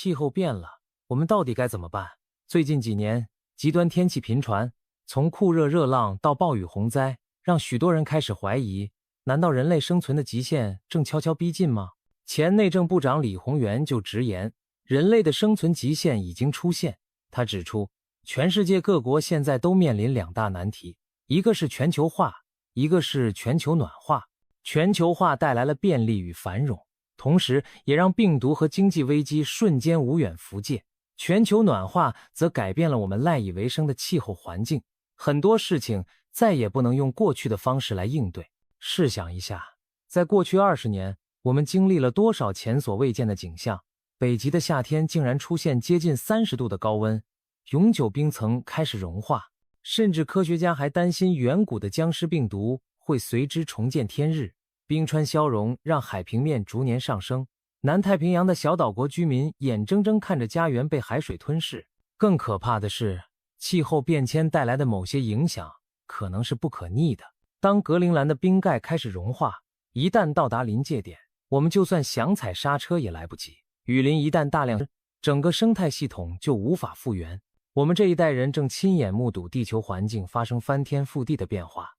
气候变了，我们到底该怎么办？最近几年，极端天气频传，从酷热热浪到暴雨洪灾，让许多人开始怀疑，难道人类生存的极限正悄悄逼近吗？前内政部长李鸿源就直言，人类的生存极限已经出现。他指出，全世界各国现在都面临两大难题，一个是全球化，一个是全球暖化。全球化带来了便利与繁荣，同时也让病毒和经济危机瞬间无远弗届。全球暖化则改变了我们赖以为生的气候环境，很多事情再也不能用过去的方式来应对。试想一下，在过去20年，我们经历了多少前所未见的景象？北极的夏天竟然出现接近30度的高温，永久冰层开始融化，甚至科学家还担心远古的僵尸病毒会随之重见天日。冰川消融让海平面逐年上升，南太平洋的小岛国居民眼睁睁看着家园被海水吞噬。更可怕的是，气候变迁带来的某些影响可能是不可逆的。当格陵兰的冰盖开始融化，一旦到达临界点，我们就算想踩刹车也来不及。雨林一旦大量，整个生态系统就无法复原。我们这一代人正亲眼目睹地球环境发生翻天覆地的变化，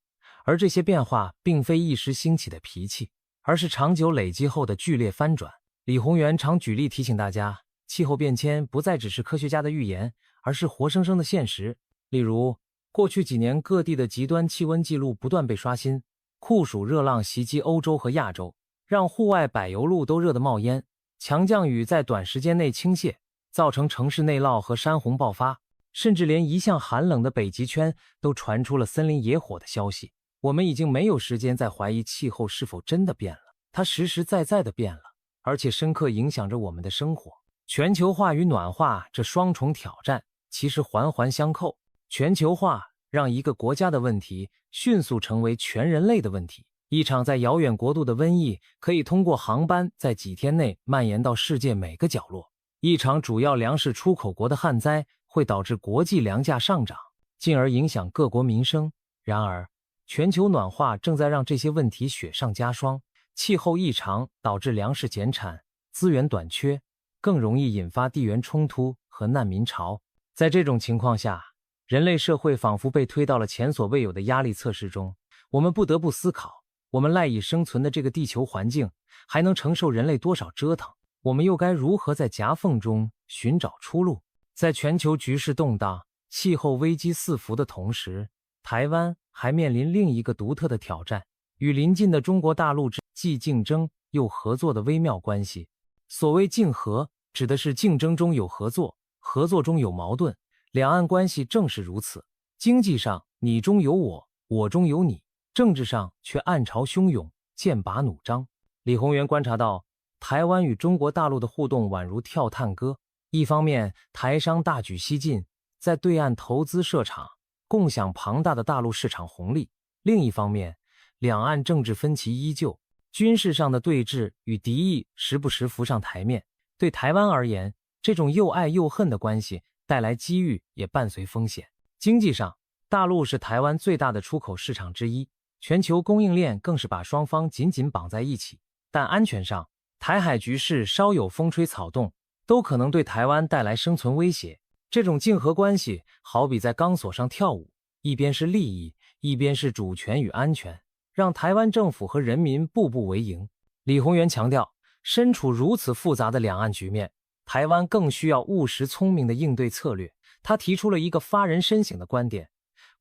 而这些变化并非一时兴起的脾气，而是长久累积后的剧烈翻转。李鸿源常举例提醒大家，气候变迁不再只是科学家的预言，而是活生生的现实。例如，过去几年各地的极端气温记录不断被刷新，酷暑热浪袭击欧洲和亚洲，让户外柏油路都热得冒烟，强降雨在短时间内倾泻，造成城市内涝和山洪爆发，甚至连一向寒冷的北极圈都传出了森林野火的消息。我们已经没有时间再怀疑气候是否真的变了，它实实在在的变了，而且深刻影响着我们的生活。全球化与暖化这双重挑战其实环环相扣。全球化让一个国家的问题迅速成为全人类的问题。一场在遥远国度的瘟疫可以通过航班在几天内蔓延到世界每个角落。一场主要粮食出口国的旱灾会导致国际粮价上涨，进而影响各国民生。然而，全球暖化正在让这些问题雪上加霜，气候异常导致粮食减产、资源短缺，更容易引发地缘冲突和难民潮。在这种情况下，人类社会仿佛被推到了前所未有的压力测试中。我们不得不思考，我们赖以生存的这个地球环境还能承受人类多少折腾？我们又该如何在夹缝中寻找出路？在全球局势动荡、气候危机四伏的同时，台湾还面临另一个独特的挑战，与邻近的中国大陆既竞争又合作的微妙关系。所谓竞合，指的是竞争中有合作，合作中有矛盾。两岸关系正是如此，经济上你中有我，我中有你，政治上却暗潮汹涌，剑拔弩张。李鸿源观察到，台湾与中国大陆的互动宛如跳探戈，一方面台商大举西进，在对岸投资设厂，共享庞大的大陆市场红利；另一方面，两岸政治分歧依旧，军事上的对峙与敌意时不时浮上台面。对台湾而言，这种又爱又恨的关系带来机遇，也伴随风险。经济上，大陆是台湾最大的出口市场之一，全球供应链更是把双方紧紧绑在一起。但安全上，台海局势稍有风吹草动，都可能对台湾带来生存威胁。这种竞合关系好比在钢索上跳舞，一边是利益，一边是主权与安全，让台湾政府和人民步步为营。李鸿源强调，身处如此复杂的两岸局面，台湾更需要务实聪明的应对策略。他提出了一个发人深省的观点，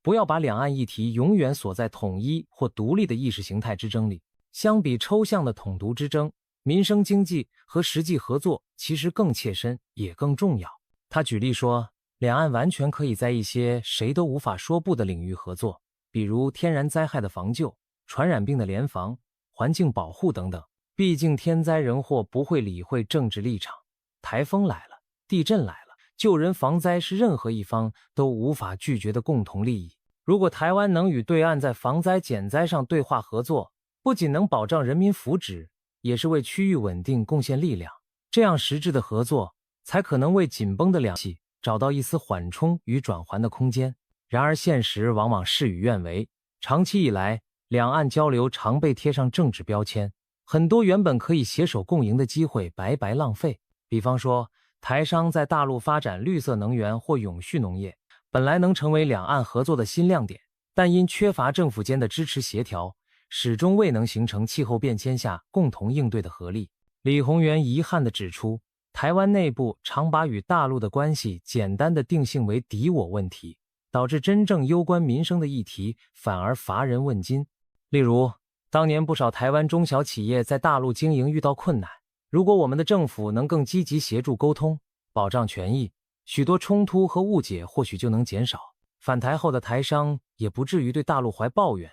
不要把两岸议题永远锁在统一或独立的意识形态之争里。相比抽象的统独之争，民生经济和实际合作其实更切身，也更重要。他举例说，两岸完全可以在一些谁都无法说不的领域合作，比如天然灾害的防救、传染病的联防、环境保护等等。毕竟天灾人祸不会理会政治立场，台风来了，地震来了，救人防灾是任何一方都无法拒绝的共同利益。如果台湾能与对岸在防灾减灾上对话合作，不仅能保障人民福祉，也是为区域稳定贡献力量。这样实质的合作才可能为紧绷的两系找到一丝缓冲与转圜的空间。然而现实往往事与愿违，长期以来，两岸交流常被贴上政治标签，很多原本可以携手共赢的机会白白浪费。比方说，台商在大陆发展绿色能源或永续农业，本来能成为两岸合作的新亮点，但因缺乏政府间的支持协调，始终未能形成气候变迁下共同应对的合力。李鸿源遗憾地指出，台湾内部常把与大陆的关系简单地定性为敌我问题，导致真正攸关民生的议题反而乏人问津。例如，当年不少台湾中小企业在大陆经营遇到困难，如果我们的政府能更积极协助沟通，保障权益，许多冲突和误解或许就能减少。返台后的台商也不至于对大陆怀抱怨，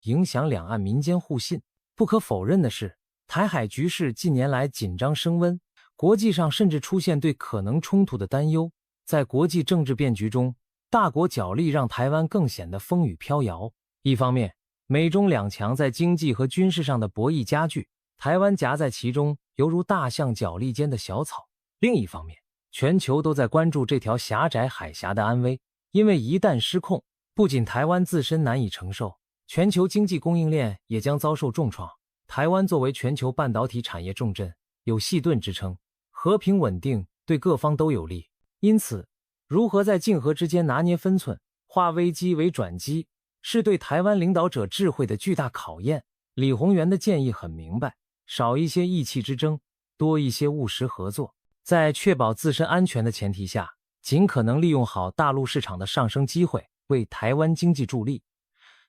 影响两岸民间互信。不可否认的是，台海局势近年来紧张升温，国际上甚至出现对可能冲突的担忧。在国际政治变局中，大国角力让台湾更显得风雨飘摇。一方面，美中两强在经济和军事上的博弈加剧，台湾夹在其中，犹如大象角力间的小草。另一方面，全球都在关注这条狭窄海峡的安危，因为一旦失控，不仅台湾自身难以承受，全球经济供应链也将遭受重创。台湾作为全球半导体产业重镇，有细盾之称，和平稳定对各方都有利。因此，如何在竞合之间拿捏分寸，化危机为转机，是对台湾领导者智慧的巨大考验。李鸿源的建议很明白，少一些意气之争，多一些务实合作，在确保自身安全的前提下，尽可能利用好大陆市场的上升机会，为台湾经济助力，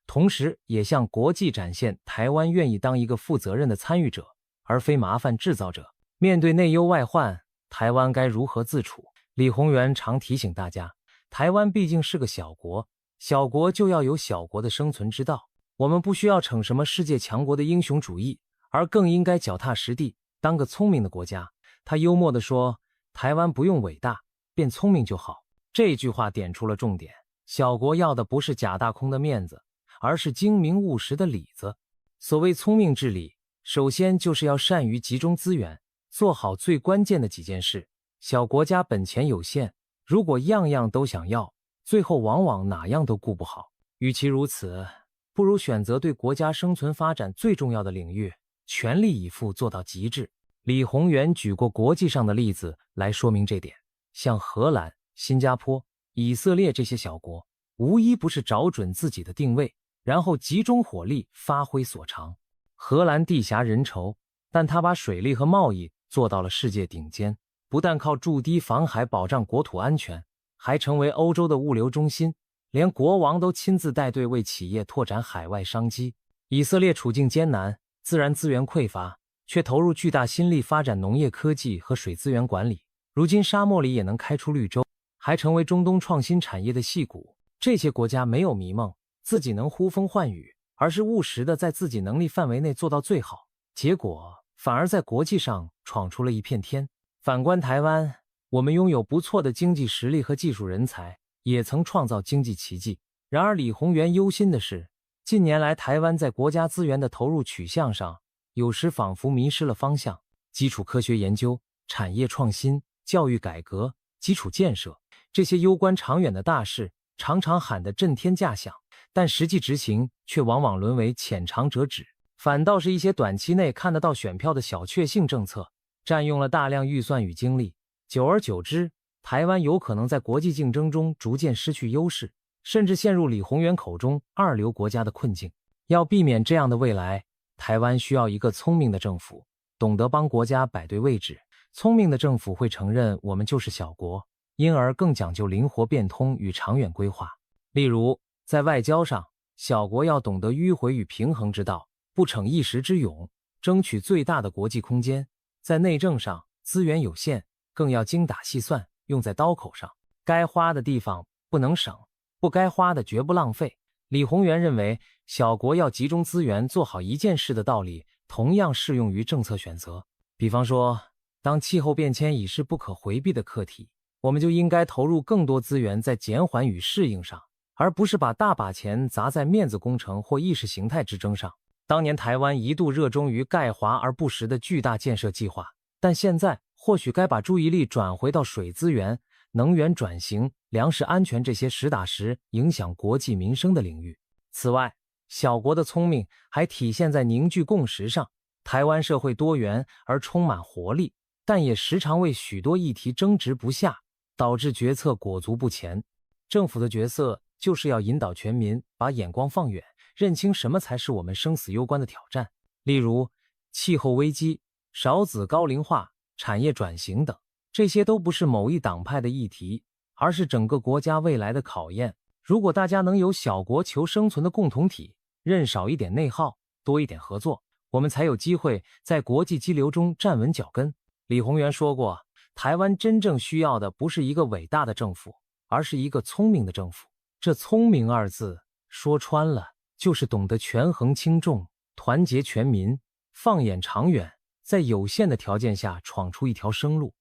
同时也向国际展现台湾愿意当一个负责任的参与者，而非麻烦制造者。面对内忧外患，台湾该如何自处？李鸿源常提醒大家，台湾毕竟是个小国，小国就要有小国的生存之道。我们不需要逞什么世界强国的英雄主义，而更应该脚踏实地，当个聪明的国家。他幽默地说，台湾不用伟大，变聪明就好。这句话点出了重点，小国要的不是假大空的面子，而是精明务实的里子。所谓聪明治理，首先就是要善于集中资源，做好最关键的几件事。小国家本钱有限，如果样样都想要，最后往往哪样都顾不好。与其如此，不如选择对国家生存发展最重要的领域，全力以赴做到极致。李鸿源举过国际上的例子来说明这点，像荷兰、新加坡、以色列这些小国，无一不是找准自己的定位，然后集中火力发挥所长。荷兰地狭人稠，但他把水利和贸易做到了世界顶尖，不但靠驻堤防海保障国土安全，还成为欧洲的物流中心，连国王都亲自带队为企业拓展海外商机。以色列处境艰难，自然资源匮乏，却投入巨大心力发展农业科技和水资源管理。如今沙漠里也能开出绿洲，还成为中东创新产业的矽谷。这些国家没有迷梦，自己能呼风唤雨，而是务实的在自己能力范围内做到最好，结果反而在国际上闯出了一片天。反观台湾，我们拥有不错的经济实力和技术人才，也曾创造经济奇迹。然而李鸿源忧心的是，近年来台湾在国家资源的投入取向上，有时仿佛迷失了方向。基础科学研究、产业创新、教育改革、基础建设，这些攸关长远的大事，常常喊得震天价响，但实际执行却往往沦为浅尝辄止，反倒是一些短期内看得到选票的小确幸政策，占用了大量预算与精力。久而久之，台湾有可能在国际竞争中逐渐失去优势，甚至陷入李鸿源口中二流国家的困境。要避免这样的未来，台湾需要一个聪明的政府，懂得帮国家摆对位置。聪明的政府会承认我们就是小国，因而更讲究灵活变通与长远规划。例如，在外交上，小国要懂得迂回与平衡之道，不逞一时之勇，争取最大的国际空间。在内政上，资源有限，更要精打细算，用在刀口上。该花的地方不能省，不该花的绝不浪费。李鸿源认为，小国要集中资源做好一件事的道理，同样适用于政策选择。比方说，当气候变迁已是不可回避的课题，我们就应该投入更多资源在减缓与适应上，而不是把大把钱砸在面子工程或意识形态之争上。当年台湾一度热衷于盖华而不实的巨大建设计划，但现在或许该把注意力转回到水资源、能源转型、粮食安全这些实打实影响国计民生的领域。此外，小国的聪明还体现在凝聚共识上。台湾社会多元而充满活力，但也时常为许多议题争执不下，导致决策裹足不前。政府的角色就是要引导全民把眼光放远，认清什么才是我们生死攸关的挑战，例如气候危机、少子高龄化、产业转型等，这些都不是某一党派的议题，而是整个国家未来的考验。如果大家能有小国求生存的共同体，任少一点内耗，多一点合作，我们才有机会在国际激流中站稳脚跟。李鸿源说过，台湾真正需要的不是一个伟大的政府，而是一个聪明的政府。这聪明二字说穿了，就是懂得权衡轻重，团结全民，放眼长远，在有限的条件下闯出一条生路。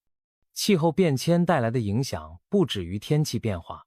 气候变迁带来的影响不止于天气变化，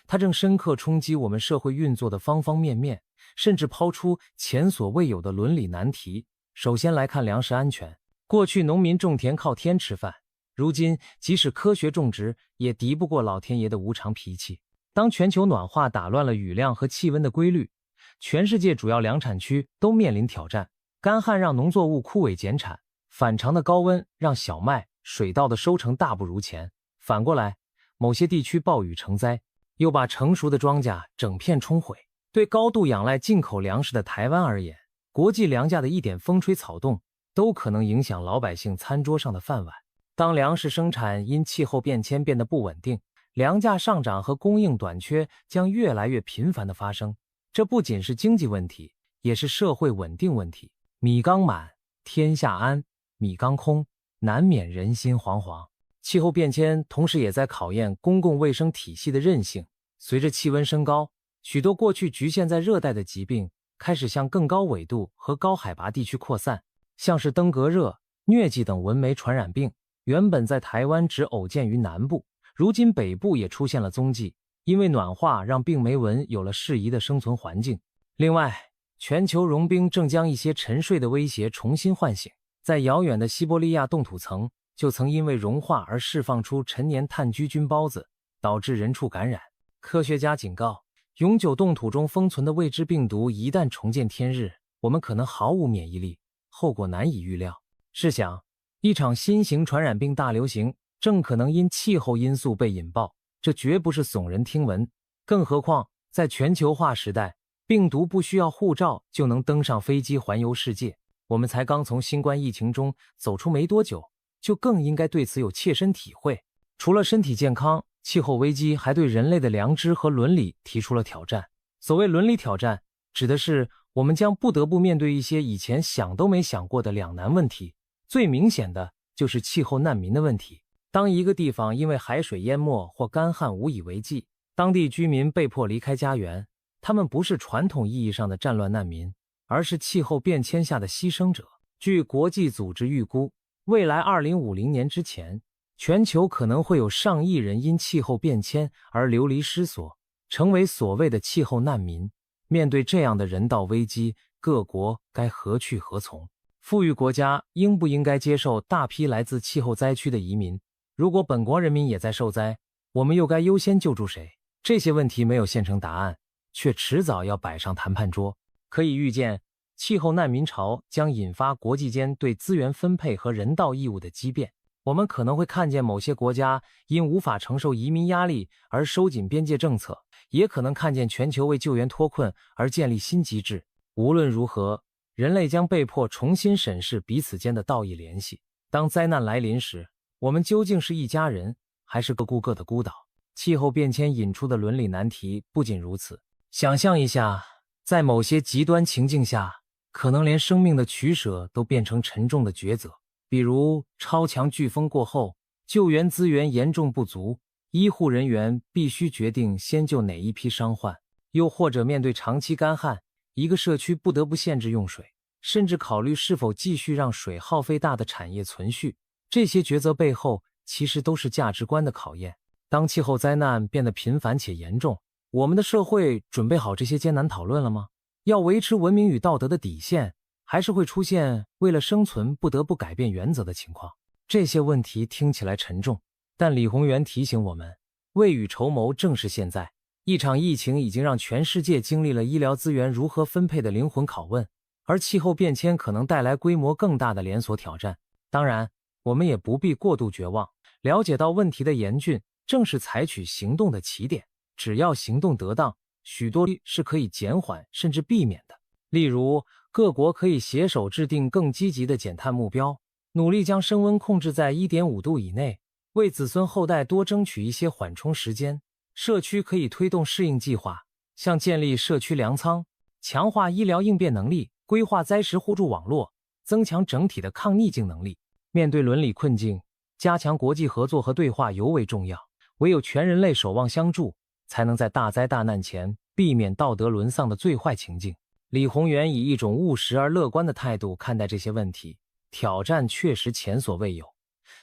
它正深刻冲击我们社会运作的方方面面，甚至抛出前所未有的伦理难题。首先来看粮食安全。过去农民种田靠天吃饭，如今即使科学种植，也敌不过老天爷的无常脾气。当全球暖化打乱了雨量和气温的规律，全世界主要粮产区都面临挑战。干旱让农作物枯萎减产，反常的高温让小麦、水稻的收成大不如前。反过来，某些地区暴雨成灾，又把成熟的庄稼整片冲毁。对高度仰赖进口粮食的台湾而言，国际粮价的一点风吹草动都可能影响老百姓餐桌上的饭碗。当粮食生产因气候变迁变得不稳定，粮价上涨和供应短缺将越来越频繁地发生。这不仅是经济问题，也是社会稳定问题。米缸满，天下安；米缸空，难免人心惶惶。气候变迁同时也在考验公共卫生体系的韧性。随着气温升高，许多过去局限在热带的疾病开始向更高纬度和高海拔地区扩散，像是登革热、疟疾等蚊媒传染病，原本在台湾只偶见于南部，如今北部也出现了踪迹。因为暖化让病媒蚊有了适宜的生存环境。另外，全球融冰正将一些沉睡的威胁重新唤醒。在遥远的西伯利亚冻土层，就曾因为融化而释放出陈年炭疽菌孢子，导致人畜感染。科学家警告，永久冻土中封存的未知病毒一旦重见天日，我们可能毫无免疫力，后果难以预料。试想，一场新型传染病大流行正可能因气候因素被引爆，这绝不是耸人听闻。更何况，在全球化时代，病毒不需要护照就能登上飞机环游世界。我们才刚从新冠疫情中走出没多久，就更应该对此有切身体会。除了身体健康，气候危机还对人类的良知和伦理提出了挑战。所谓伦理挑战，指的是我们将不得不面对一些以前想都没想过的两难问题。最明显的就是气候难民的问题。当一个地方因为海水淹没或干旱无以为继，当地居民被迫离开家园，他们不是传统意义上的战乱难民，而是气候变迁下的牺牲者。据国际组织预估，未来2050年之前，全球可能会有上亿人因气候变迁而流离失所，成为所谓的气候难民。面对这样的人道危机，各国该何去何从？富裕国家应不应该接受大批来自气候灾区的移民？如果本国人民也在受灾，我们又该优先救助谁？这些问题没有现成答案，却迟早要摆上谈判桌。可以预见，气候难民潮将引发国际间对资源分配和人道义务的激变。我们可能会看见某些国家因无法承受移民压力而收紧边界政策，也可能看见全球为救援脱困而建立新机制。无论如何，人类将被迫重新审视彼此间的道义联系。当灾难来临时，我们究竟是一家人，还是各顾各的孤岛？气候变迁引出的伦理难题不仅如此。想象一下，在某些极端情境下，可能连生命的取舍都变成沉重的抉择。比如超强飓风过后，救援资源严重不足，医护人员必须决定先救哪一批伤患。又或者面对长期干旱，一个社区不得不限制用水，甚至考虑是否继续让水耗费大的产业存续。这些抉择背后其实都是价值观的考验。当气候灾难变得频繁且严重，我们的社会准备好这些艰难讨论了吗？要维持文明与道德的底线，还是会出现为了生存不得不改变原则的情况？这些问题听起来沉重，但李鸿源提醒我们，未雨绸缪正是现在。一场疫情已经让全世界经历了医疗资源如何分配的灵魂拷问，而气候变迁可能带来规模更大的连锁挑战。当然，我们也不必过度绝望。了解到问题的严峻，正是采取行动的起点。只要行动得当，许多是可以减缓甚至避免的。例如，各国可以携手制定更积极的减碳目标，努力将升温控制在 1.5 度以内，为子孙后代多争取一些缓冲时间。社区可以推动适应计划，像建立社区粮仓，强化医疗应变能力，规划灾时互助网络，增强整体的抗逆境能力。面对伦理困境，加强国际合作和对话尤为重要。唯有全人类守望相助，才能在大灾大难前避免道德沦丧的最坏情境。李宏源以一种务实而乐观的态度看待这些问题，挑战确实前所未有，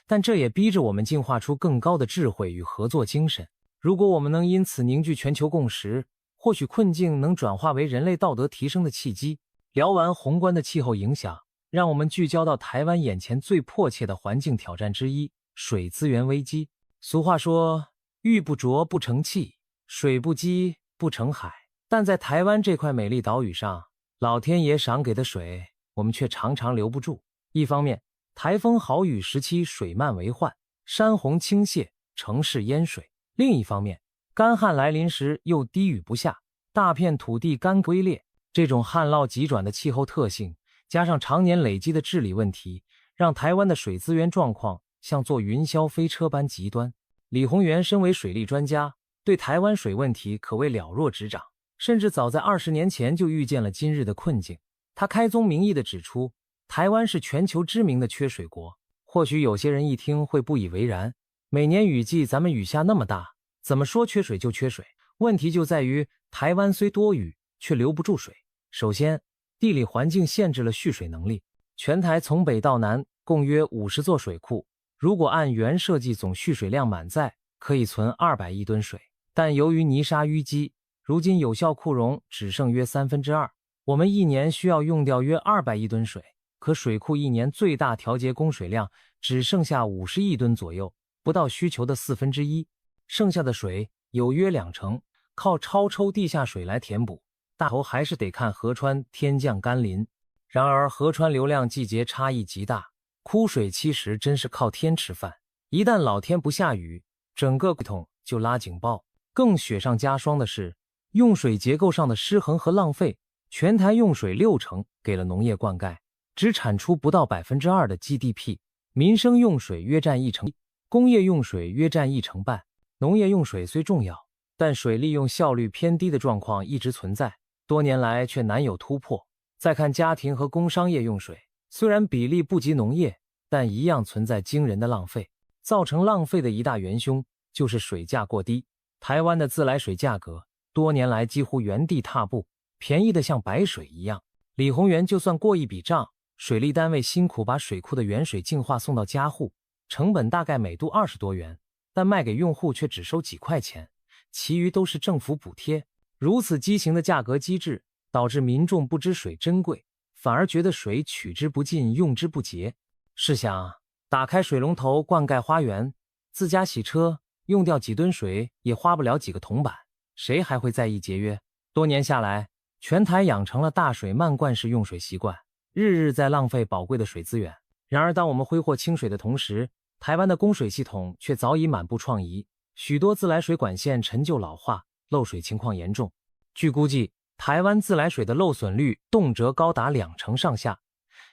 但这也逼着我们进化出更高的智慧与合作精神。如果我们能因此凝聚全球共识，或许困境能转化为人类道德提升的契机。聊完宏观的气候影响，让我们聚焦到台湾眼前最迫切的环境挑战之一——水资源危机。俗话说，玉不琢不成器，水不积不成海。但在台湾这块美丽岛屿上，老天爷赏给的水，我们却常常留不住。一方面，台风豪雨时期水漫为患，山洪倾泻，城市淹水；另一方面，干旱来临时又滴雨不下，大片土地干龟裂。这种旱涝急转的气候特性，加上常年累积的治理问题，让台湾的水资源状况像坐云霄飞车般极端。李宏源身为水利专家，对台湾水问题可谓了若指掌，甚至早在20年前就预见了今日的困境。他开宗明义地指出，台湾是全球知名的缺水国。或许有些人一听会不以为然，每年雨季咱们雨下那么大，怎么说缺水就缺水？问题就在于台湾虽多雨，却留不住水。首先，地理环境限制了蓄水能力。全台从北到南共约50座水库，如果按原设计总蓄水量满载，可以存200亿吨水。但由于泥沙淤积，如今有效库容只剩约2/3，我们一年需要用掉约200亿吨水，可水库一年最大调节供水量只剩下50亿吨左右，不到需求的1/4，剩下的水有约20%靠超抽地下水来填补，大头还是得看河川天降甘霖。然而河川流量季节差异极大，枯水期时真是靠天吃饭，一旦老天不下雨，整个系统就拉警报。更雪上加霜的是，用水结构上的失衡和浪费。全台用水60%给了农业灌溉，只产出不到2%的 GDP， 民生用水约占1%，工业用水约占1%半。农业用水虽重要，但水利用效率偏低的状况一直存在，多年来却难有突破。再看家庭和工商业用水，虽然比例不及农业，但一样存在惊人的浪费。造成浪费的一大元凶就是水价过低。台湾的自来水价格多年来几乎原地踏步，便宜的像白水一样。李宏源就算过一笔账，水利单位辛苦把水库的原水净化送到家户，成本大概每度20多元，但卖给用户却只收几块钱，其余都是政府补贴。如此畸形的价格机制，导致民众不知水珍贵，反而觉得水取之不尽，用之不竭。试想，打开水龙头灌溉花园，自家洗车，用掉几吨水也花不了几个铜板，谁还会在意节约？多年下来，全台养成了大水漫灌式用水习惯，日日在浪费宝贵的水资源。然而当我们挥霍清水的同时，台湾的供水系统却早已满布创遗，许多自来水管线陈旧老化，漏水情况严重。据估计，台湾自来水的漏损率动辄高达20%上下，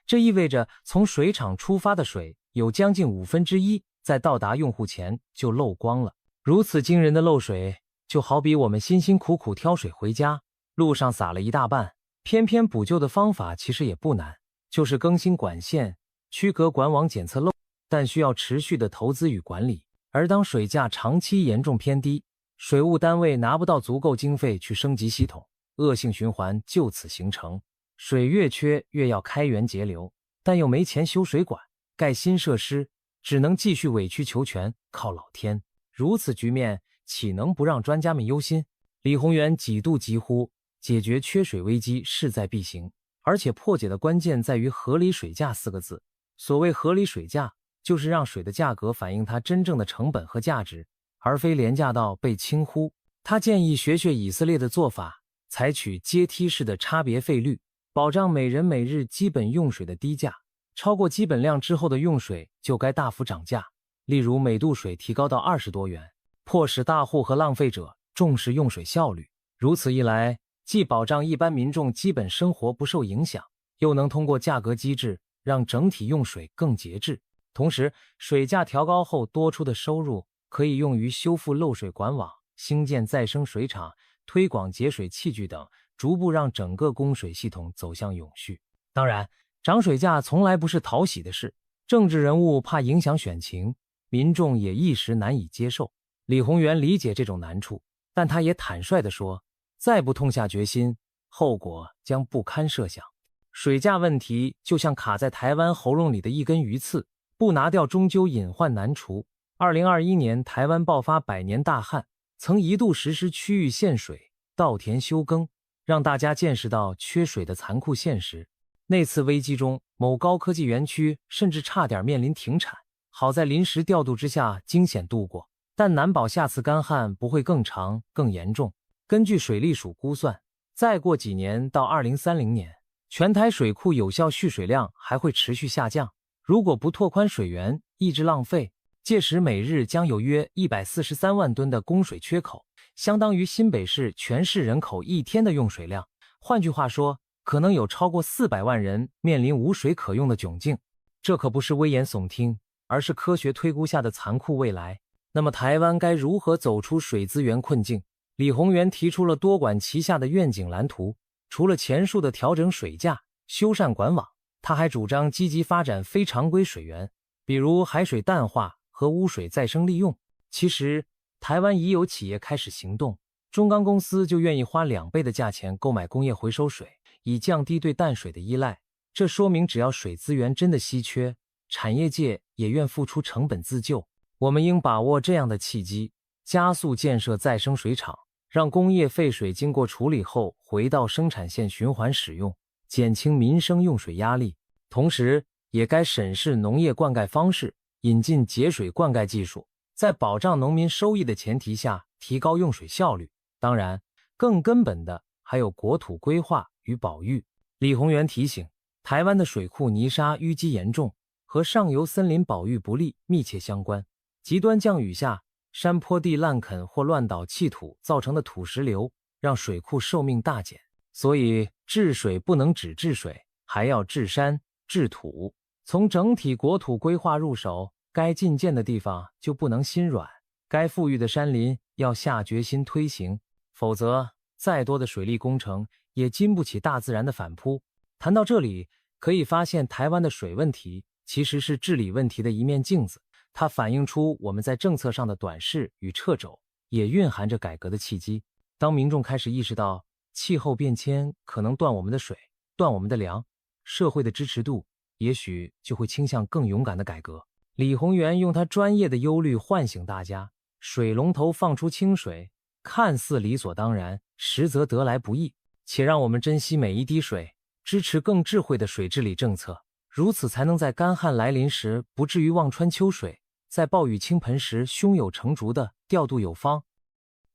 这意味着从水厂出发的水有将近1/5在到达用户前就漏光了。如此惊人的漏水，就好比我们辛辛苦苦挑水回家，路上洒了一大半，偏偏补救的方法其实也不难，就是更新管线，区隔管网检测漏，但需要持续的投资与管理。而当水价长期严重偏低，水务单位拿不到足够经费去升级系统，恶性循环就此形成。水越缺越要开源节流，但又没钱修水管、盖新设施，只能继续委曲求全，靠老天。如此局面，岂能不让专家们忧心？李宏源几度疾呼，解决缺水危机势在必行，而且破解的关键在于合理水价4个字。所谓合理水价，就是让水的价格反映它真正的成本和价值，而非廉价到被轻忽。他建议学以色列的做法，采取阶梯式的差别费率，保障每人每日基本用水的低价。超过基本量之后的用水就该大幅涨价，例如每度水提高到20多元，迫使大户和浪费者重视用水效率。如此一来，既保障一般民众基本生活不受影响，又能通过价格机制让整体用水更节制。同时，水价调高后多出的收入可以用于修复漏水管网、兴建再生水厂、推广节水器具等，逐步让整个供水系统走向永续。当然，涨水价从来不是讨喜的事，政治人物怕影响选情，民众也一时难以接受。李鸿源理解这种难处，但他也坦率地说，再不痛下决心，后果将不堪设想。水价问题就像卡在台湾喉咙里的一根鱼刺，不拿掉终究隐患难除。2021年台湾爆发100年大旱，曾一度实施区域限水、稻田休耕，让大家见识到缺水的残酷现实。那次危机中，某高科技园区甚至差点面临停产，好在临时调度之下惊险度过，但难保下次干旱不会更长、更严重。根据水利署估算，再过几年到2030年，全台水库有效蓄水量还会持续下降。如果不拓宽水源，抑制浪费，届时每日将有约143万吨的供水缺口，相当于新北市全市人口1天的用水量。换句话说，可能有超过400万人面临无水可用的窘境。这可不是危言耸听，而是科学推估下的残酷未来。那么台湾该如何走出水资源困境？李鸿源提出了多管齐下的愿景蓝图，除了前述的调整水价、修缮管网，他还主张积极发展非常规水源，比如海水淡化和污水再生利用。其实，台湾已有企业开始行动，中钢公司就愿意花2倍的价钱购买工业回收水，以降低对淡水的依赖。这说明只要水资源真的稀缺，产业界也愿付出成本自救。我们应把握这样的契机，加速建设再生水厂，让工业废水经过处理后回到生产线循环使用，减轻民生用水压力。同时，也该审视农业灌溉方式，引进节水灌溉技术，在保障农民收益的前提下，提高用水效率。当然，更根本的还有国土规划与保育。李鸿源提醒，台湾的水库泥沙淤积严重，和上游森林保育不力密切相关。极端降雨下，山坡地滥垦或乱倒弃土造成的土石流，让水库寿命大减。所以治水不能只治水，还要治山、治土。从整体国土规划入手，该进建的地方就不能心软，该富裕的山林要下决心推行，否则再多的水利工程也经不起大自然的反扑。谈到这里，可以发现台湾的水问题其实是治理问题的一面镜子，它反映出我们在政策上的短视与掣肘，也蕴含着改革的契机。当民众开始意识到气候变迁可能断我们的水、断我们的粮，社会的支持度也许就会倾向更勇敢的改革。李鸿源用他专业的忧虑唤醒大家，水龙头放出清水，看似理所当然，实则得来不易。且让我们珍惜每一滴水，支持更智慧的水治理政策，如此才能在干旱来临时不至于望穿秋水，在暴雨倾盆时胸有成竹地调度有方。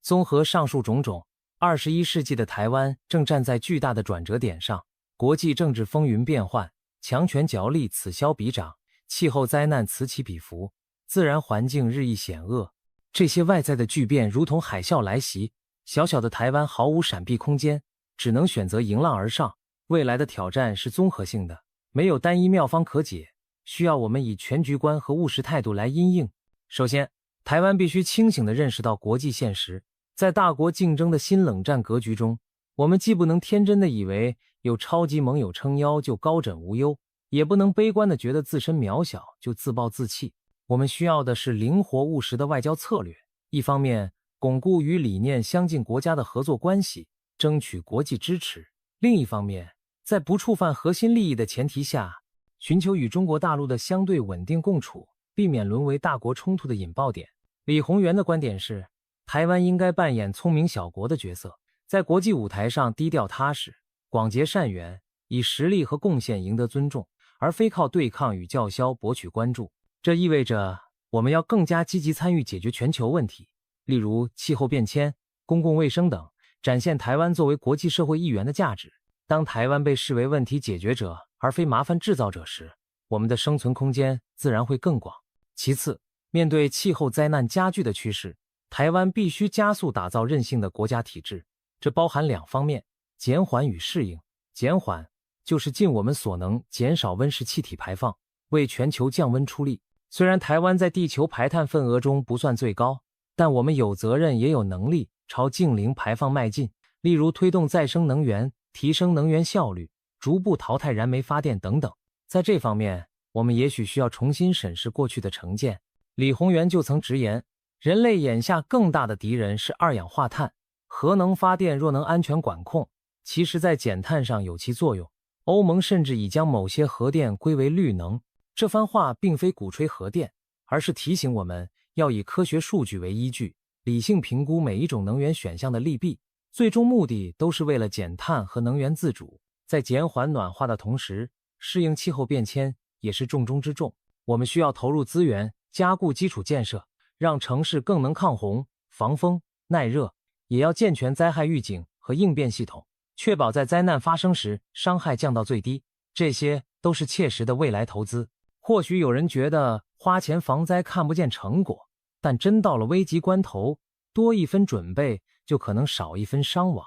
综合上述种种，21世纪的台湾正站在巨大的转折点上，国际政治风云变幻，强权角力此消彼长，气候灾难此起彼伏，自然环境日益险恶。这些外在的巨变如同海啸来袭，小小的台湾毫无闪避空间，只能选择迎浪而上。未来的挑战是综合性的，没有单一妙方可解，需要我们以全局观和务实态度来因应。首先，台湾必须清醒地认识到国际现实，在大国竞争的新冷战格局中，我们既不能天真地以为有超级盟友撑腰就高枕无忧，也不能悲观地觉得自身渺小就自暴自弃。我们需要的是灵活务实的外交策略，一方面巩固与理念相近国家的合作关系，争取国际支持；另一方面，在不触犯核心利益的前提下，寻求与中国大陆的相对稳定共处，避免沦为大国冲突的引爆点。李鸿源的观点是，台湾应该扮演聪明小国的角色，在国际舞台上低调踏实，广结善缘，以实力和贡献赢得尊重，而非靠对抗与叫嚣博取关注。这意味着我们要更加积极参与解决全球问题，例如气候变迁、公共卫生等，展现台湾作为国际社会一员的价值。当台湾被视为问题解决者而非麻烦制造者时，我们的生存空间自然会更广。其次，面对气候灾难加剧的趋势，台湾必须加速打造韧性的国家体制，这包含两方面：减缓与适应。减缓就是尽我们所能减少温室气体排放，为全球降温出力。虽然台湾在地球排碳份额中不算最高，但我们有责任也有能力朝净零排放迈进，例如推动再生能源，提升能源效率，逐步淘汰燃煤发电等等。在这方面，我们也许需要重新审视过去的成见。李鸿源就曾直言，人类眼下更大的敌人是二氧化碳，核能发电若能安全管控，其实在减碳上有其作用。欧盟甚至已将某些核电归为绿能。这番话并非鼓吹核电，而是提醒我们要以科学数据为依据，理性评估每一种能源选项的利弊，最终目的都是为了减碳和能源自主。在减缓暖化的同时，适应气候变迁也是重中之重。我们需要投入资源，加固基础建设，让城市更能抗洪、防风、耐热，也要健全灾害预警和应变系统，确保在灾难发生时伤害降到最低。这些都是切实的未来投资。或许有人觉得花钱防灾看不见成果，但真到了危急关头，多一分准备就可能少一分伤亡。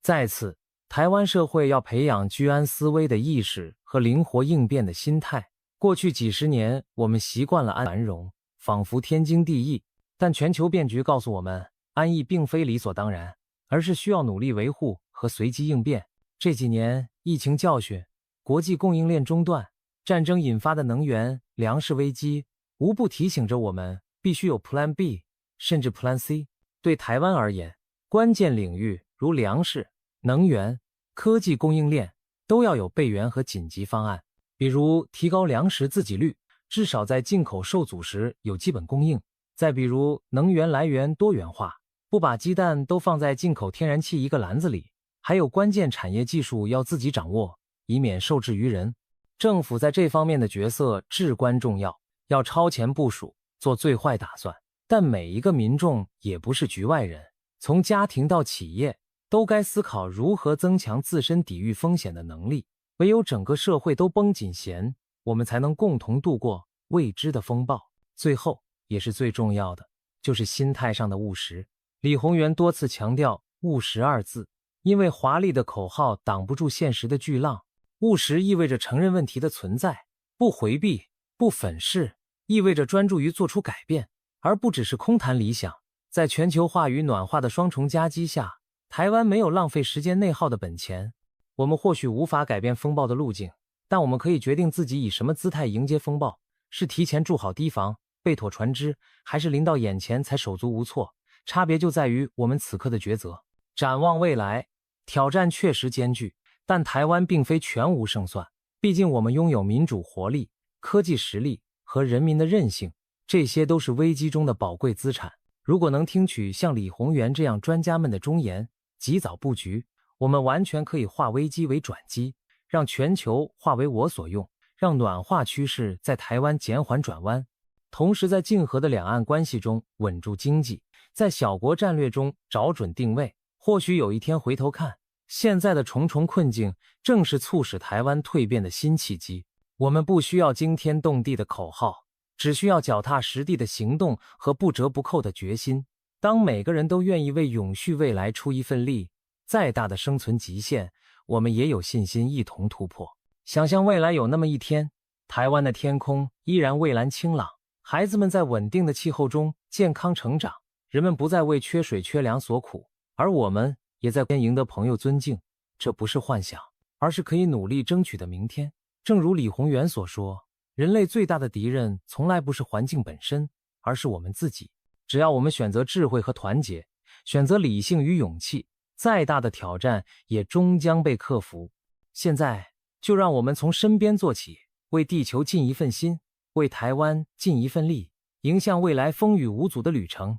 再次，台湾社会要培养居安思危的意识和灵活应变的心态。过去几十年，我们习惯了繁荣，仿佛天经地义，但全球变局告诉我们，安逸并非理所当然，而是需要努力维护和随机应变。这几年，疫情教训、国际供应链中断、战争引发的能源、粮食危机，无不提醒着我们必须有 Plan B， 甚至 Plan C。对台湾而言，关键领域如粮食、能源、科技供应链都要有备援和紧急方案，比如提高粮食自给率，至少在进口受阻时有基本供应；再比如能源来源多元化，不把鸡蛋都放在进口天然气一个篮子里；还有关键产业技术要自己掌握，以免受制于人。政府在这方面的角色至关重要，要超前部署，做最坏打算。但每一个民众也不是局外人，从家庭到企业，都该思考如何增强自身抵御风险的能力。唯有整个社会都绷紧弦，我们才能共同度过未知的风暴。最后，也是最重要的，就是心态上的务实。李鸿源多次强调务实二字，因为华丽的口号挡不住现实的巨浪。务实意味着承认问题的存在，不回避，不粉饰，意味着专注于做出改变，而不只是空谈理想。在全球化与暖化的双重夹击下，台湾没有浪费时间内耗的本钱。我们或许无法改变风暴的路径，但我们可以决定自己以什么姿态迎接风暴，是提前筑好堤防，备妥船只，还是临到眼前才手足无措。差别就在于我们此刻的抉择。展望未来，挑战确实艰巨，但台湾并非全无胜算，毕竟我们拥有民主活力、科技实力和人民的韧性，这些都是危机中的宝贵资产。如果能听取像李鸿源这样专家们的忠言，及早布局，我们完全可以化危机为转机，让全球化为我所用，让暖化趋势在台湾减缓转弯，同时在竞合的两岸关系中稳住经济，在小国战略中找准定位。或许有一天回头看，现在的重重困境正是促使台湾蜕变的新契机。我们不需要惊天动地的口号，只需要脚踏实地的行动和不折不扣的决心。当每个人都愿意为永续未来出一份力，再大的生存极限，我们也有信心一同突破。想象未来有那么一天，台湾的天空依然蔚蓝清朗，孩子们在稳定的气候中健康成长，人们不再为缺水缺粮所苦，而我们也在赢得朋友尊敬。这不是幻想，而是可以努力争取的明天。正如李鸿源所说，人类最大的敌人从来不是环境本身，而是我们自己。只要我们选择智慧和团结，选择理性与勇气，再大的挑战也终将被克服。现在就让我们从身边做起，为地球尽一份心，为台湾尽一份力，迎向未来风雨无阻的旅程。